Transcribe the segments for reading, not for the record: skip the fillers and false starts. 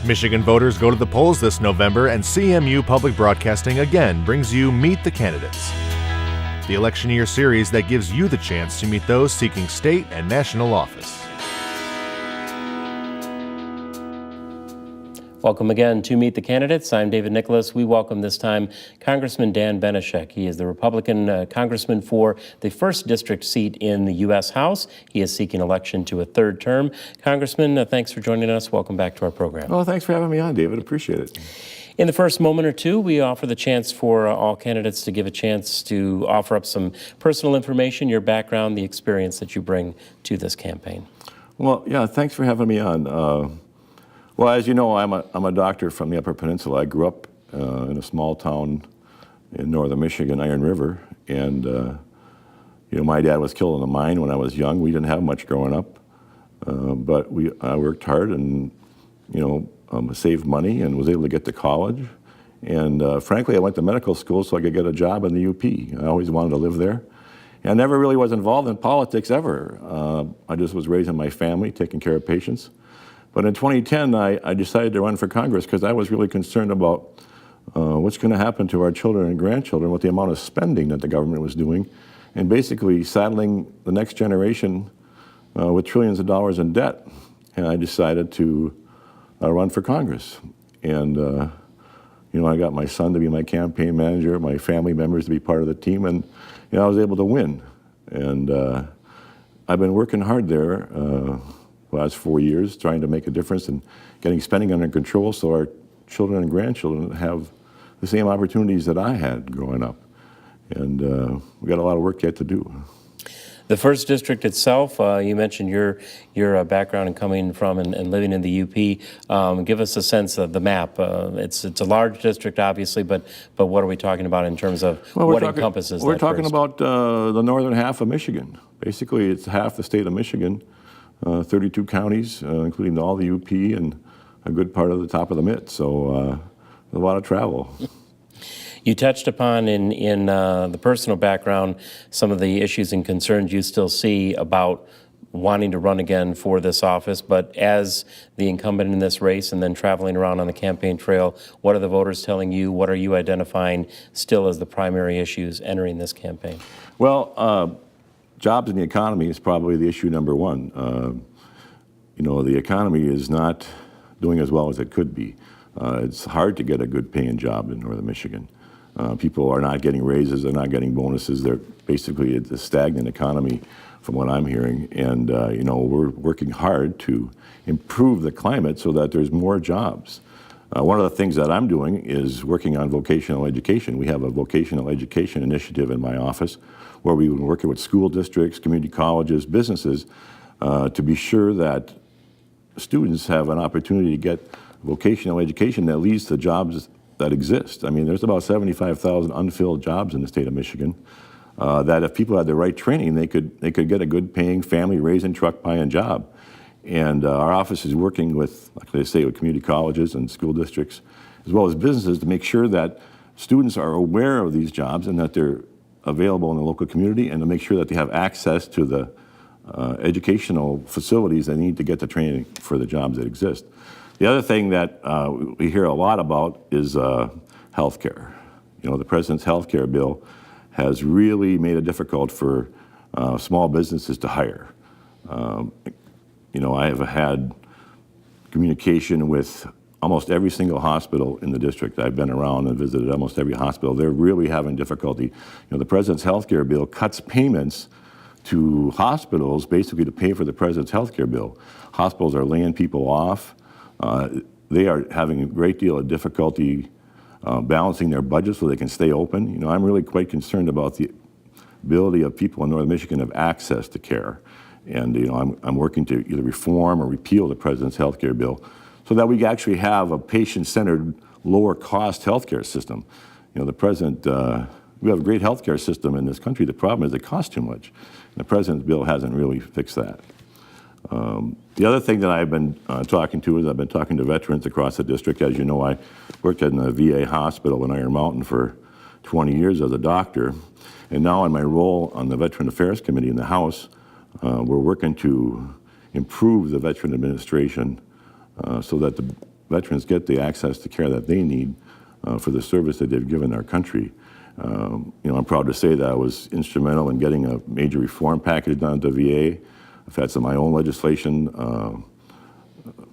Michigan voters go to the polls this November, and CMU Public Broadcasting again brings you Meet the Candidates, the election year series that gives you the chance to meet those seeking state and national office. Welcome again to Meet the Candidates. I'm David Nicholas. We welcome this time Congressman Dan Benishek. He is the Republican congressman for the 1st District seat in the U.S. House. He is seeking election to a 3rd term. Congressman, thanks for joining us. Welcome back to our program. Well, thanks for having me on, David. Appreciate it. In the first moment or two, we offer the chance for all candidates to give a chance to offer up some personal information, your background, the experience that you bring to this campaign. Well, yeah, thanks for having me on. Well, as you know, I'm a doctor from the Upper Peninsula. I grew up in a small town in northern Michigan, Iron River, and my dad was killed in a mine when I was young. We didn't have much growing up, but I worked hard and saved money and was able to get to college. And frankly, I went to medical school so I could get a job in the UP. I always wanted to live there. And I never really was involved in politics ever. I just was raising my family, taking care of patients. But in 2010, I decided to run for Congress because I was really concerned about what's going to happen to our children and grandchildren with the amount of spending that the government was doing, and basically saddling the next generation with trillions of dollars in debt. And I decided to run for Congress. And I got my son to be my campaign manager, my family members to be part of the team, and I was able to win. And I've been working hard there last 4 years, trying to make a difference in getting spending under control so our children and grandchildren have the same opportunities that I had growing up. And we got a lot of work yet to do. The 1st District itself, you mentioned your background and coming from and living in the UP. Give us a sense of the map. It's a large district, obviously, but what are we talking about in terms of encompasses that? We're talking about the northern half of Michigan. Basically, it's half the state of Michigan. 32 counties, including all the UP and a good part of the top of the Mitt. So a lot of travel. You touched upon in the personal background some of the issues and concerns you still see about wanting to run again for this office, but as the incumbent in this race and then traveling around on the campaign trail, what are the voters telling you? What are you identifying still as the primary issues entering this campaign? Well, jobs in the economy is probably the issue number one. The economy is not doing as well as it could be. It's hard to get a good paying job in northern Michigan. People are not getting raises, they're not getting bonuses. They're basically it's a stagnant economy from what I'm hearing. And we're working hard to improve the climate so that there's more jobs. One of the things that I'm doing is working on vocational education. We have a vocational education initiative in my office where we've been working with school districts, community colleges, businesses to be sure that students have an opportunity to get vocational education that leads to jobs that exist. I mean, there's about 75,000 unfilled jobs in the state of Michigan that if people had the right training, they could get a good paying, family raising, truck buying job. And our office is working with, like I say, with community colleges and school districts, as well as businesses to make sure that students are aware of these jobs and that they're available in the local community, and to make sure that they have access to the educational facilities they need to get the training for the jobs that exist. The other thing that we hear a lot about is health care. The President's health care bill has really made it difficult for small businesses to hire. I have had communication with almost every single hospital in the district. I've been around and visited almost every hospital. They're really having difficulty. The President's health care bill cuts payments to hospitals basically to pay for the President's health care bill. Hospitals are laying people off. They are having a great deal of difficulty balancing their budget so they can stay open. I'm really quite concerned about the ability of people in northern Michigan to have access to care. And I'm working to either reform or repeal the President's health care bill so that we actually have a patient-centered, lower-cost health care system. The President, we have a great health care system in this country. The problem is it costs too much. And the President's bill hasn't really fixed that. The other thing that I've been talking to is I've been talking to veterans across the district. As you know, I worked in the VA hospital in Iron Mountain for 20 years as a doctor. And now in my role on the Veteran Affairs Committee in the House, we're working to improve the Veteran Administration so that veterans get the access to care that they need for the service that they've given our country. I'm proud to say that I was instrumental in getting a major reform package done at the VA. I've had some of my own legislation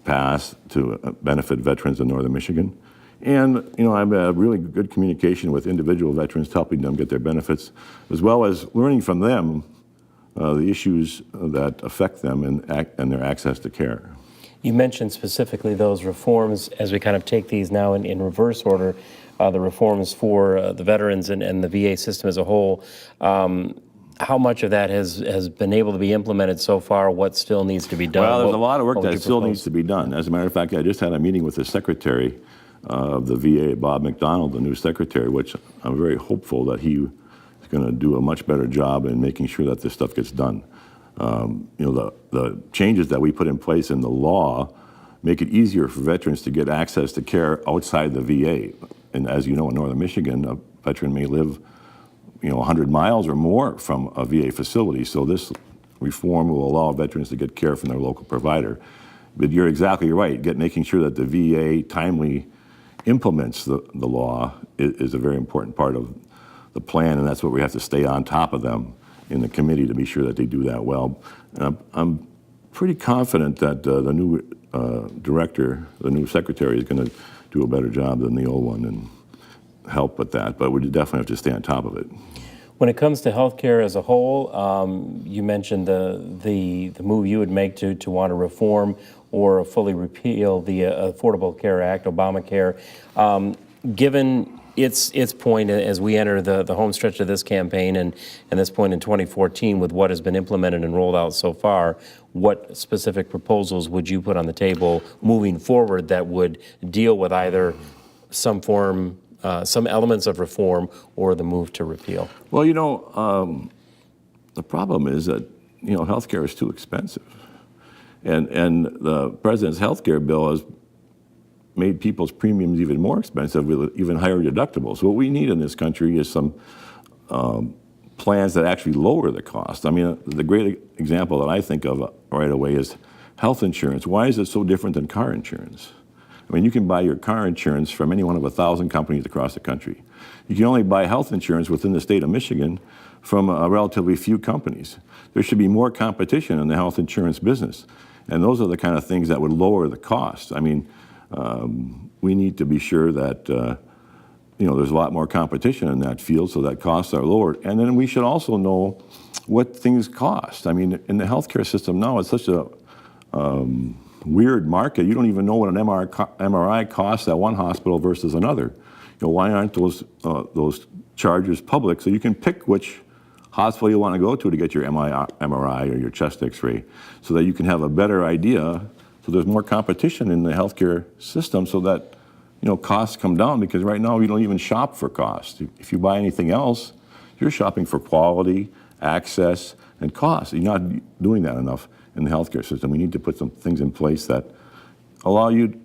passed to benefit veterans in northern Michigan. And, I've had really good communication with individual veterans, helping them get their benefits, as well as learning from them the issues that affect them and their access to care. You mentioned specifically those reforms as we kind of take these now in reverse order, the reforms for the veterans and the VA system as a whole. How much of that has been able to be implemented so far? What still needs to be done? Well, there's a lot of work that still needs to be done. As a matter of fact, I just had a meeting with the secretary of the VA, Bob McDonald, the new secretary, which I'm very hopeful that he is going to do a much better job in making sure that this stuff gets done. The changes that we put in place in the law make it easier for veterans to get access to care outside the VA. And as you know, in northern Michigan, a veteran may live 100 miles or more from a VA facility. So this reform will allow veterans to get care from their local provider. But you're exactly right. Making sure that the VA timely implements the law is a very important part of the plan, and that's what we have to stay on top of them in the committee to be sure that they do that well. And I'm pretty confident that the new director, the new secretary, is going to do a better job than the old one and help with that, but we definitely have to stay on top of it. When it comes to healthcare as a whole, you mentioned the move you would make to want to reform or fully repeal the Affordable Care Act, Obamacare. Given its point as we enter the home stretch of this campaign and this point in 2014 with what has been implemented and rolled out so far, what specific proposals would you put on the table moving forward that would deal with either some elements of reform or the move to repeal? Well, the problem is that, healthcare is too expensive. And the president's healthcare bill has made people's premiums even more expensive with even higher deductibles. What we need in this country is some plans that actually lower the cost. I mean, the great example that I think of right away is health insurance. Why is it so different than car insurance? I mean, you can buy your car insurance from any one of 1,000 companies across the country. You can only buy health insurance within the state of Michigan from relatively few companies. There should be more competition in the health insurance business. And those are the kind of things that would lower the cost. I mean, we need to be sure that, there's a lot more competition in that field so that costs are lowered. And then we should also know what things cost. I mean, in the healthcare system now, it's such a weird market. You don't even know what an MRI costs at one hospital versus another. Why aren't those charges public so you can pick which hospital you want to go to get your MRI or your chest X-ray, so that you can have a better idea. So there's more competition in the healthcare system, so that costs come down. Because right now you don't even shop for cost. If you buy anything else, you're shopping for quality, access, and cost. You're not doing that enough in the healthcare system. We need to put some things in place that allow you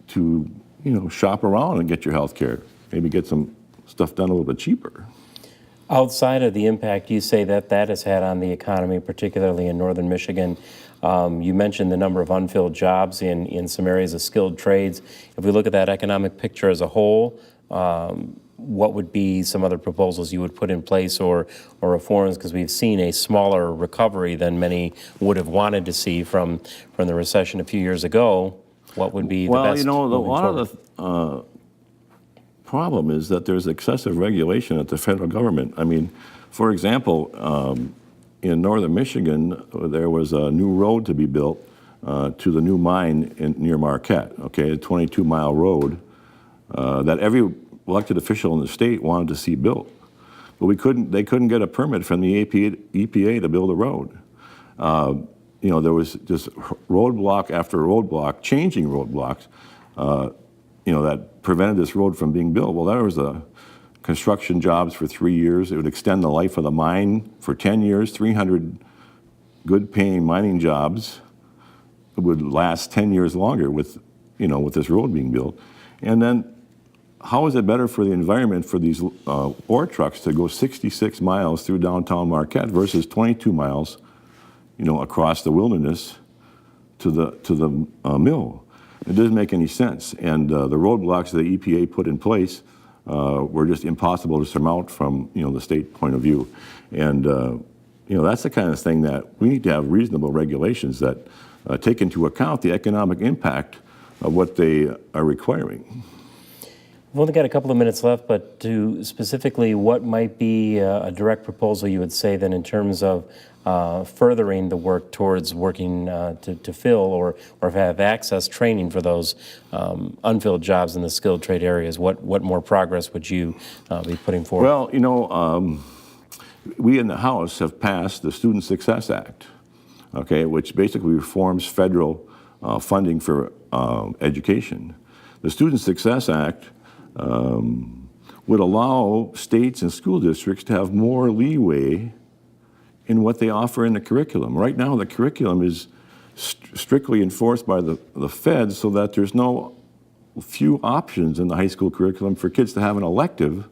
to shop around and get your healthcare. Maybe get some stuff done a little bit cheaper. Outside of the impact you say that has had on the economy, particularly in northern Michigan, you mentioned the number of unfilled jobs in some areas of skilled trades. If we look at that economic picture as a whole, what would be some other proposals you would put in place or reforms? Because we've seen a smaller recovery than many would have wanted to see from the recession a few years ago. What would be the best? Well, a lot of the problem is that there's excessive regulation at the federal government. I mean, for example, in northern Michigan, there was a new road to be built to the new mine near Marquette, okay, a 22-mile road that every elected official in the state wanted to see built. But they couldn't get a permit from the EPA to build a road. There was just roadblock after roadblock, changing roadblocks, that prevented this road from being built. Well, there was construction jobs for 3 years. It would extend the life of the mine for 10 years, 300 good-paying mining jobs. It would last 10 years longer with this road being built. And then how is it better for the environment for these ore trucks to go 66 miles through downtown Marquette versus 22 miles, across the wilderness to the mill? It doesn't make any sense. And the roadblocks that the EPA put in place were just impossible to surmount from the state point of view. And that's the kind of thing that we need to have reasonable regulations that take into account the economic impact of what they are requiring. We've only got a couple of minutes left, but to specifically, what might be a direct proposal you would say then in terms of furthering the work towards working to fill or have access training for those unfilled jobs in the skilled trade areas? What more progress would you be putting forward? Well, we in the House have passed the Student Success Act, okay, which basically reforms federal funding for education. The Student Success Act would allow states and school districts to have more leeway in what they offer in the curriculum. Right now, the curriculum is strictly enforced by the feds, so that there's no few options in the high school curriculum for kids to have an elective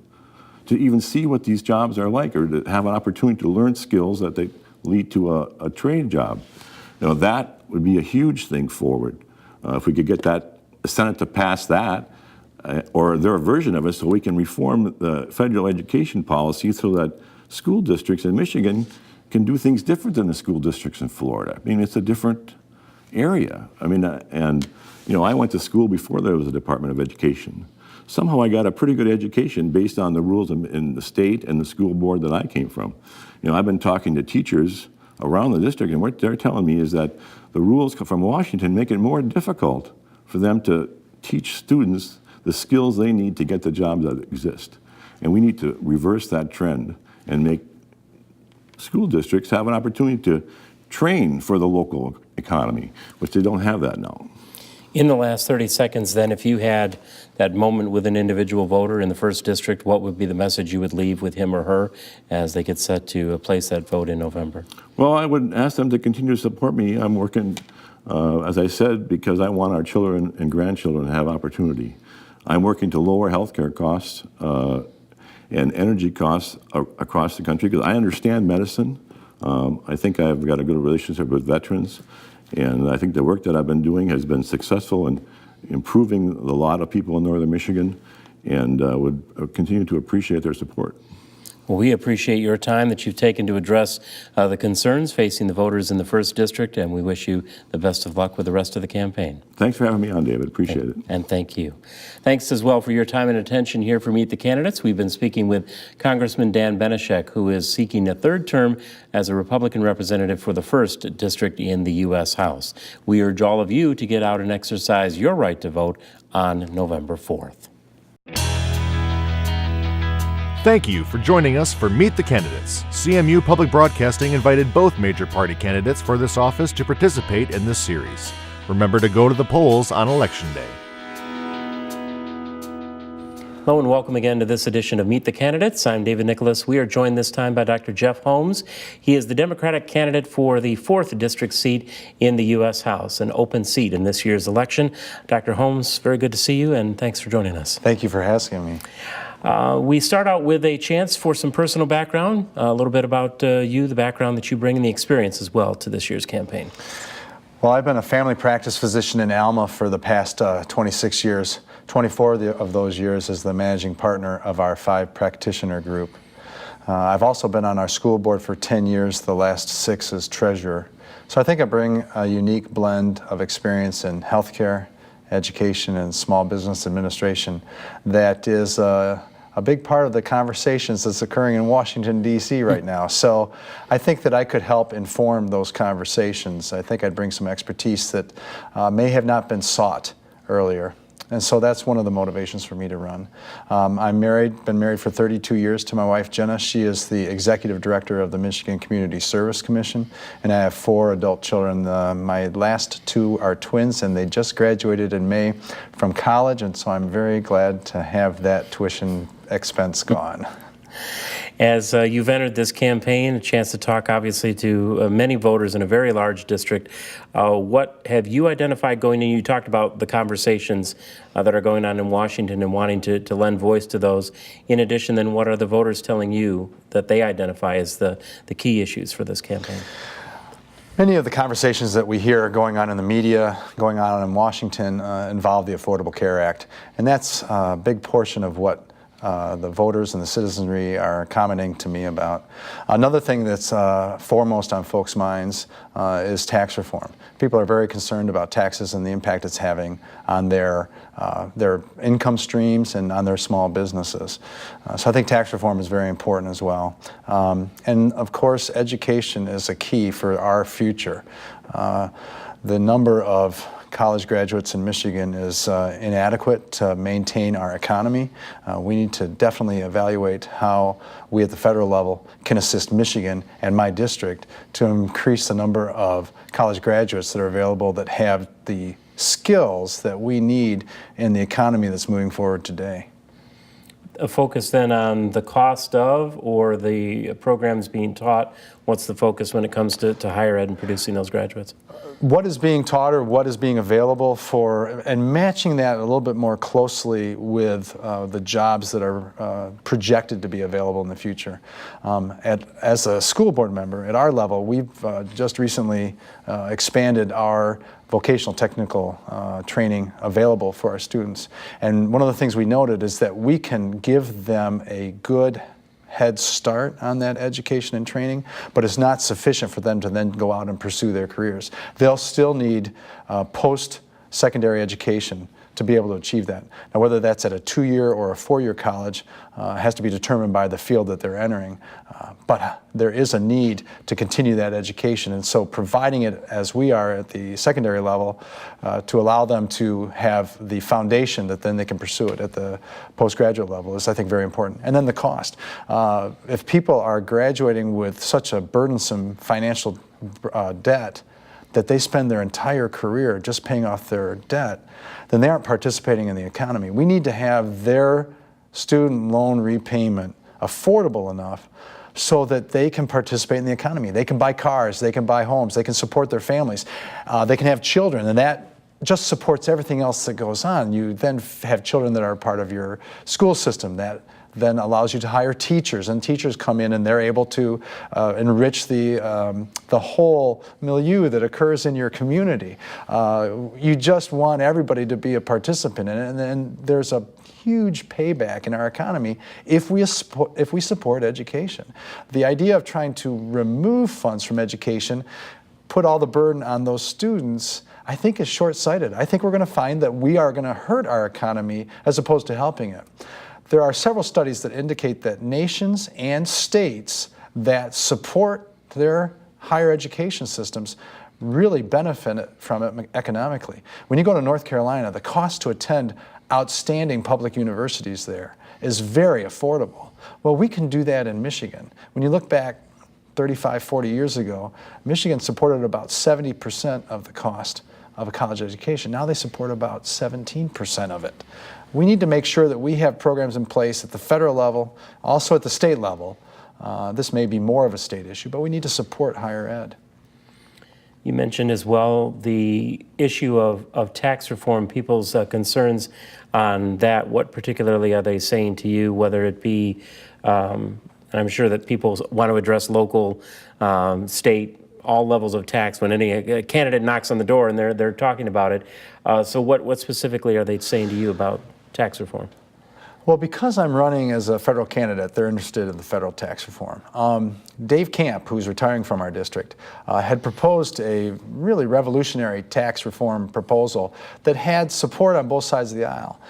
to even see what these jobs are like, or to have an opportunity to learn skills that they lead to a trade job. That would be a huge thing forward. If we could get the Senate to pass that, or their version of it, so we can reform the federal education policy so that school districts in Michigan can do things different than the school districts in Florida. I mean, it's a different area. I mean, I went to school before there was a Department of Education. Somehow I got a pretty good education based on the rules in the state and the school board that I came from. I've been talking to teachers around the district, and what they're telling me is that the rules from Washington make it more difficult for them to teach students the skills they need to get the jobs that exist. And we need to reverse that trend and make school districts have an opportunity to train for the local economy, which they don't have that now. In the last 30 seconds, then, if you had that moment with an individual voter in the 1st District, what would be the message you would leave with him or her as they get set to place that vote in November? Well, I would ask them to continue to support me. I'm working, as I said, because I want our children and grandchildren to have opportunity. I'm working to lower healthcare costs and energy costs across the country, because I understand medicine. I think I've got a good relationship with veterans, and I think the work that I've been doing has been successful in improving the lot of people in northern Michigan, and would continue to appreciate their support. Well, we appreciate your time that you've taken to address the concerns facing the voters in the 1st District, and we wish you the best of luck with the rest of the campaign. Thanks for having me on, David. Appreciate it. And thank you. Thanks as well for your time and attention here for Meet the Candidates. We've been speaking with Congressman Dan Benishek, who is seeking a 3rd term as a Republican representative for the 1st District in the U.S. House. We urge all of you to get out and exercise your right to vote on November 4th. Thank you for joining us for Meet the Candidates. CMU Public Broadcasting invited both major party candidates for this office to participate in this series. Remember to go to the polls on Election Day. Hello and welcome again to this edition of Meet the Candidates. I'm David Nicholas. We are joined this time by Dr. Jeff Holmes. He is the Democratic candidate for the 4th District seat in the U.S. House, an open seat in this year's election. Dr. Holmes, very good to see you, and thanks for joining us. Thank you for asking me. We start out with a chance for some personal background, a little bit about you, the background that you bring, and the experience as well to this year's campaign. Well, I've been a family practice physician in Alma for the past 26 years. 24 of those years as the managing partner of our 5-practitioner group. I've also been on our school board for 10 years, the last 6 as treasurer. So I think I bring a unique blend of experience in healthcare, education, and small business administration that is a big part of the conversations that's occurring in Washington, D.C. right now. So I think that I could help inform those conversations. I think I'd bring some expertise that may have not been sought earlier. And so that's one of the motivations for me to run. I'm married, been married for 32 years to my wife, Jenna. She is the executive director of the Michigan Community Service Commission, and I have 4 adult children. My last 2 are twins, and they just graduated in May from college, and so I'm very glad to have that tuition expense gone. As you've entered this campaign, a chance to talk obviously to many voters in a very large district, what have you identified going in? You talked about the conversations that are going on in Washington and wanting to lend voice to those. In addition, then, what are the voters telling you that they identify as the key issues for this campaign? Many of the conversations that we hear going on in the media, going on in Washington, involve the Affordable Care Act. And that's a big portion of what the voters and the citizenry are commenting to me about. Another thing that's foremost on folks' minds is tax reform. People are very concerned about taxes and the impact it's having on their income streams and on their small businesses. So I think tax reform is very important as well. And of course, education is a key for our future. The number of college graduates in Michigan is inadequate to maintain our economy. We need to definitely evaluate how we at the federal level can assist Michigan and my district to increase the number of college graduates that are available that have the skills that we need in the economy that's moving forward today. A focus then on the cost of or the programs being taught? What's the focus when it comes to higher ed and producing those graduates? What is being taught or what is being available for, and matching that a little bit more closely with the jobs that are projected to be available in the future. As a school board member at our level, we've just recently expanded our vocational technical training available for our students. And one of the things we noted is that we can give them a good head start on that education and training, but it's not sufficient for them to then go out and pursue their careers. They'll still need post-secondary education to be able to achieve that. Now, whether that's at a 2-year or a 4-year college has to be determined by the field that they're entering. But there is a need to continue that education, and so providing it as we are at the secondary level to allow them to have the foundation that then they can pursue it at the postgraduate level is, I think, very important. And then the cost. If people are graduating with such a burdensome financial debt that they spend their entire career just paying off their debt, then they aren't participating in the economy. We need to have their student loan repayment affordable enough so that they can participate in the economy. They can buy cars, they can buy homes, they can support their families, they can have children, and that just supports everything else that goes on. You then have children that are part of your school system that then allows you to hire teachers, and teachers come in and they're able to enrich the whole milieu that occurs in your community. You just want everybody to be a participant in it, and then there's a huge payback in our economy if we support education. The idea of trying to remove funds from education, put all the burden on those students, I think is short-sighted. I think we're going to find that we are going to hurt our economy as opposed to helping it. There are several studies that indicate that nations and states that support their higher education systems really benefit from it economically. When you go to North Carolina, the cost to attend outstanding public universities there is very affordable. Well, we can do that in Michigan. When you look back 35, 40 years ago, Michigan supported about 70% of the cost of a college education. Now they support about 17% of it. We need to make sure that we have programs in place at the federal level, also at the state level. This may be more of a state issue, but we need to support higher ed. You mentioned as well the issue of tax reform, people's concerns on that. What particularly are they saying to you, whether it be, and I'm sure that people want to address local, state, all levels of tax when any candidate knocks on the door and they're talking about it. So what specifically are they saying to you about tax reform? Well, because I'm running as a federal candidate, they're interested in the federal tax reform. Dave Camp, who's retiring from our district, had proposed a really revolutionary tax reform proposal that had support on both sides of the aisle.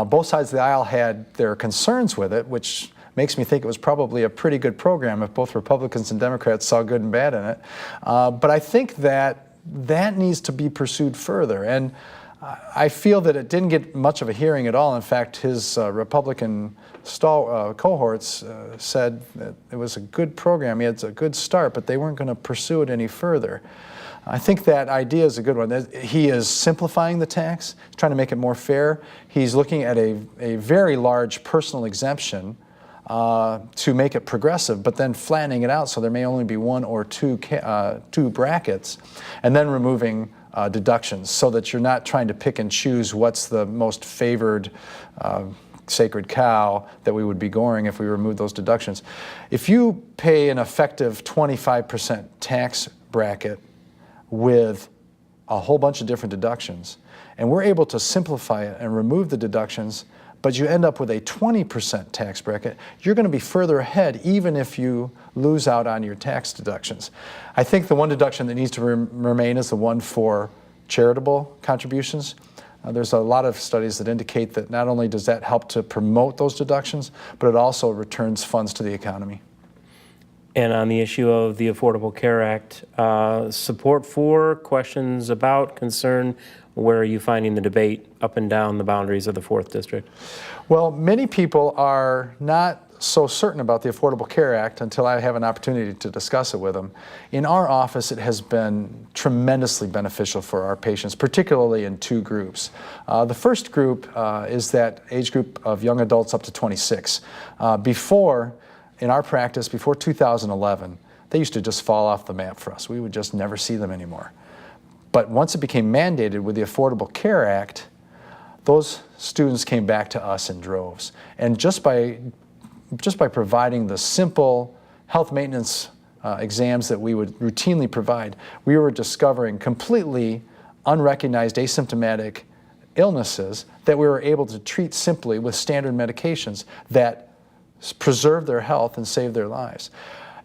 Both sides of the aisle had their concerns with it, which makes me think it was probably a pretty good program if both Republicans and Democrats saw good and bad in it. But I think that needs to be pursued further. And I feel that it didn't get much of a hearing at all. In fact, his Republican cohorts said that it was a good program. He had a good start, but they weren't going to pursue it any further. I think that idea is a good one. He is simplifying the tax, trying to make it more fair. He's looking at a very large personal exemption to make it progressive, but then flattening it out so there may only be one or two brackets, and then removing deductions so that you're not trying to pick and choose what's the most favored sacred cow that we would be goring if we remove those deductions. If you pay an effective 25% tax bracket with a whole bunch of different deductions. And we're able to simplify it and remove the deductions, but you end up with a 20% tax bracket. You're going to be further ahead even if you lose out on your tax deductions. I think the one deduction that needs to remain is the one for charitable contributions. There's a lot of studies that indicate that not only does that help to promote those deductions, but it also returns funds to the economy. And on the issue of the Affordable Care Act, support for, questions about, concern, where are you finding the debate up and down the boundaries of the 4th District? Well, many people are not so certain about the Affordable Care Act until I have an opportunity to discuss it with them. In our office, it has been tremendously beneficial for our patients, particularly in 2 groups. The first group is that age group of young adults up to 26. In our practice, before 2011, they used to just fall off the map for us. We would just never see them anymore. But once it became mandated with the Affordable Care Act, those students came back to us in droves. And just by providing the simple health maintenance exams that we would routinely provide, we were discovering completely unrecognized asymptomatic illnesses that we were able to treat simply with standard medications that preserve their health and save their lives.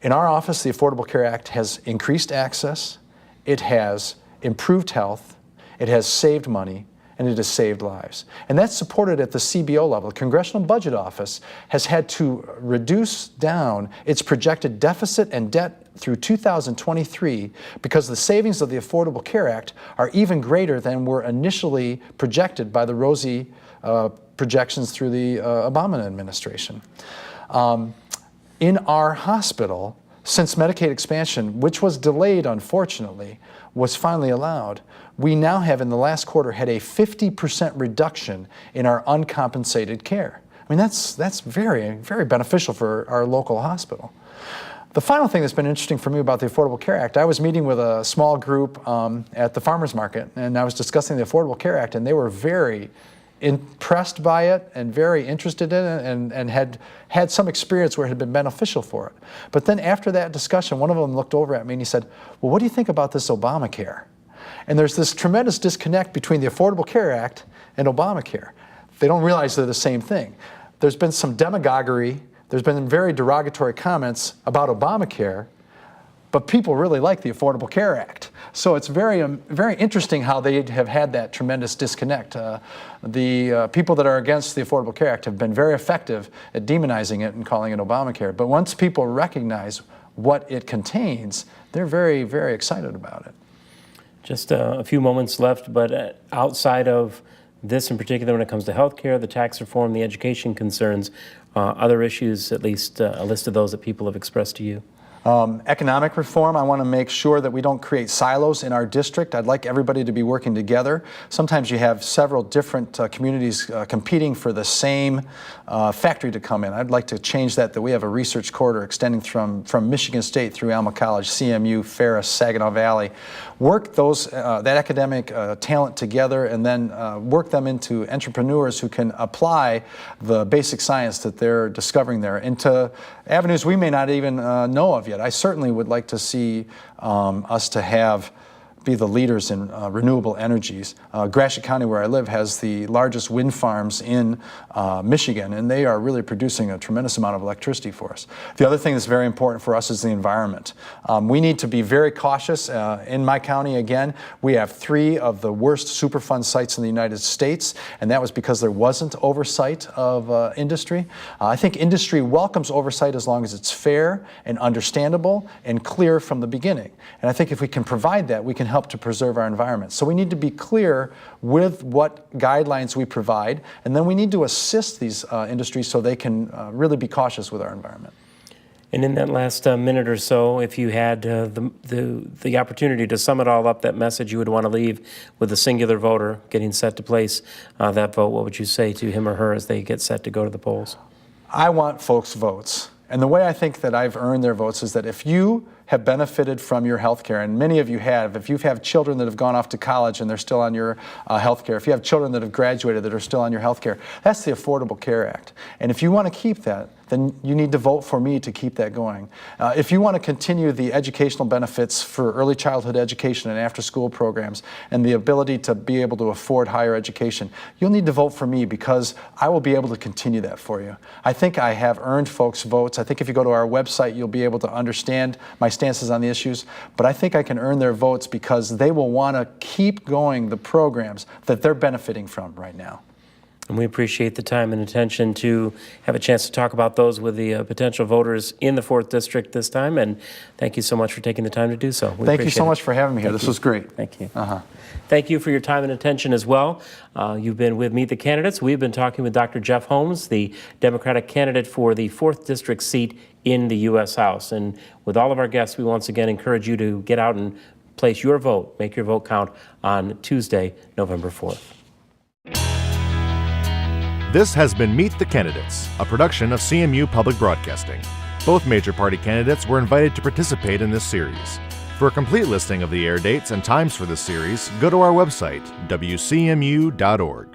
In our office, the Affordable Care Act has increased access, it has improved health, it has saved money, and it has saved lives. And that's supported at the CBO level. The Congressional Budget Office has had to reduce down its projected deficit and debt through 2023 because the savings of the Affordable Care Act are even greater than were initially projected by the rosy projections through the Obama administration. In our hospital, since Medicaid expansion, which was delayed unfortunately, was finally allowed, we now have in the last quarter had a 50% reduction in our uncompensated care. I mean, that's very, very beneficial for our local hospital. The final thing that's been interesting for me about the Affordable Care Act, I was meeting with a small group at the farmers market, and I was discussing the Affordable Care Act, and they were very impressed by it and very interested in it and had some experience where it had been beneficial for it. But then after that discussion, one of them looked over at me and he said, well, what do you think about this Obamacare? And there's this tremendous disconnect between the Affordable Care Act and Obamacare. They don't realize they're the same thing. There's been some demagoguery, there's been very derogatory comments about Obamacare, but people really like the Affordable Care Act. So it's very interesting how they have had that tremendous disconnect. The people that are against the Affordable Care Act have been very effective at demonizing it and calling it Obamacare. But once people recognize what it contains, they're very, very excited about it. Just a few moments left, but outside of this in particular, when it comes to health care, the tax reform, the education concerns, other issues, at least a list of those that people have expressed to you? Economic reform, I want to make sure that we don't create silos in our district. I'd like everybody to be working together. Sometimes you have several different communities competing for the same factory to come in. I'd like to change that we have a research corridor extending from Michigan State through Alma College, CMU, Ferris, Saginaw Valley. Work that academic talent together and then work them into entrepreneurs who can apply the basic science that they're discovering there into avenues we may not even know of yet. I certainly would like to see us to be the leaders in renewable energies. Gratiot County, where I live, has the largest wind farms in Michigan, and they are really producing a tremendous amount of electricity for us. The other thing that's very important for us is the environment. We need to be very cautious. In my county, again, we have 3 of the worst Superfund sites in the United States, and that was because there wasn't oversight of industry. I think industry welcomes oversight as long as it's fair and understandable and clear from the beginning. And I think if we can provide that, we can help to preserve our environment. So we need to be clear with what guidelines we provide, and then we need to assist these industries so they can really be cautious with our environment. And in that last minute or so, if you had the opportunity to sum it all up, that message you would want to leave with a singular voter getting set to place that vote, what would you say to him or her as they get set to go to the polls? I want folks' votes. And the way I think that I've earned their votes is that if you have benefited from your health care, and many of you have, if you have children that have gone off to college and they're still on your health care, if you have children that have graduated that are still on your health care, that's the Affordable Care Act. And if you want to keep that, then you need to vote for me to keep that going. If you want to continue the educational benefits for early childhood education and after-school programs and the ability to be able to afford higher education, you'll need to vote for me because I will be able to continue that for you. I think I have earned folks' votes. I think if you go to our website, you'll be able to understand my stances on the issues, but I think I can earn their votes because they will want to keep going the programs that they're benefiting from right now. And we appreciate the time and attention to have a chance to talk about those with the potential voters in the 4th District this time. And thank you so much for taking the time to do so. Thank you so much for having me here. This was great. Thank you. Thank you for your time and attention as well. You've been with Meet the Candidates. We've been talking with Dr. Jeff Holmes, the Democratic candidate for the 4th District seat in the U.S. House. And with all of our guests, we once again encourage you to get out and place your vote, make your vote count on Tuesday, November 4th. This has been Meet the Candidates, a production of CMU Public Broadcasting. Both major party candidates were invited to participate in this series. For a complete listing of the air dates and times for this series, go to our website, wcmu.org.